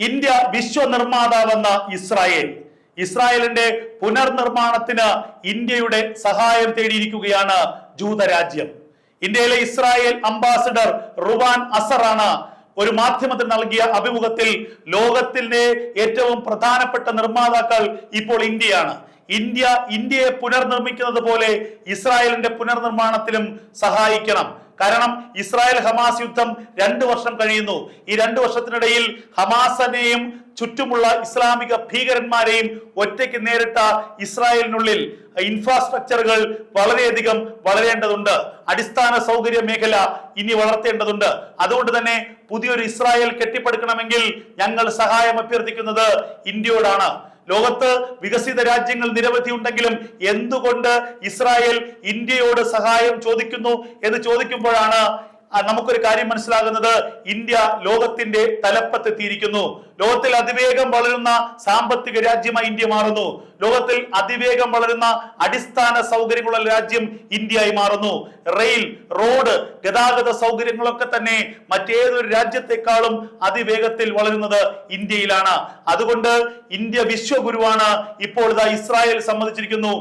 India വിശ്വനിർമ്മാതാവെന്ന ഇസ്രായേലിന്റെ പുനർനിർമ്മാണത്തിന് ഇന്ത്യയുടെ സഹായം തേടിയിരിക്കുകയാണ് ജൂതരാജ്യം. ഇന്ത്യയിലെ ഇസ്രായേൽ അംബാസിഡർ റുവാൻ അസറാണ് ഒരു മാധ്യമത്തിന് നൽകിയ അഭിമുഖത്തിൽ ലോകത്തിലെ ഏറ്റവും പ്രധാനപ്പെട്ട നിർമ്മാതാക്കൾ ഇപ്പോൾ ഇന്ത്യയാണ്. ഇന്ത്യയെ പുനർനിർമ്മിക്കുന്നത് പോലെ ഇസ്രായേലിന്റെ പുനർനിർമ്മാണത്തിലും സഹായിക്കണം. കാരണം ഇസ്രായേൽ ഹമാസ് യുദ്ധം 2 വർഷം കഴിയുന്നു. ഈ 2 വർഷത്തിനിടയിൽ ഹമാസിനെയും ചുറ്റുമുള്ള ഇസ്ലാമിക ഭീകരന്മാരെയും ഒറ്റയ്ക്ക് നേരിട്ട ഇസ്രായേലിനുള്ളിൽ ഇൻഫ്രാസ്ട്രക്ചറുകൾ വളരെയധികം വളരേണ്ടതുണ്ട്. അടിസ്ഥാന സൗകര്യ മേഖല ഇനി വളർത്തേണ്ടതുണ്ട്. അതുകൊണ്ട് തന്നെ പുതിയൊരു ഇസ്രായേൽ കെട്ടിപ്പടുക്കണമെങ്കിൽ ഞങ്ങൾ സഹായം അഭ്യർത്ഥിക്കുന്നത് ഇന്ത്യയോടാണ്. ലോകത്ത് വികസിത രാജ്യങ്ങൾ നിരവധി ഉണ്ടെങ്കിലും എന്തുകൊണ്ട് ഇസ്രായേൽ ഇന്ത്യയോട് സഹായം ചോദിക്കുന്നു എന്ന് ചോദിക്കുമ്പോഴാണ് നമുക്കൊരു കാര്യം മനസ്സിലാകുന്നത്. ഇന്ത്യ ലോകത്തിന്റെ തലപ്പത്തെത്തിയിരിക്കുന്നു. ലോകത്തിൽ അതിവേഗം വളരുന്ന സാമ്പത്തിക രാജ്യമായി ഇന്ത്യ മാറുന്നു. ലോകത്തിൽ അതിവേഗം വളരുന്ന അടിസ്ഥാന സൗകര്യങ്ങളുള്ള രാജ്യം ഇന്ത്യയായി മാറുന്നു. റെയിൽ, റോഡ്, ഗതാഗത സൗകര്യങ്ങളൊക്കെ തന്നെ മറ്റേതൊരു രാജ്യത്തെക്കാളും അതിവേഗത്തിൽ വളരുന്നത് ഇന്ത്യയിലാണ്. അതുകൊണ്ട് ഇന്ത്യ വിശ്വഗുരുവാണ്. ഇപ്പോൾ ഇസ്രായേൽ സമ്മതിച്ചിരിക്കുന്നു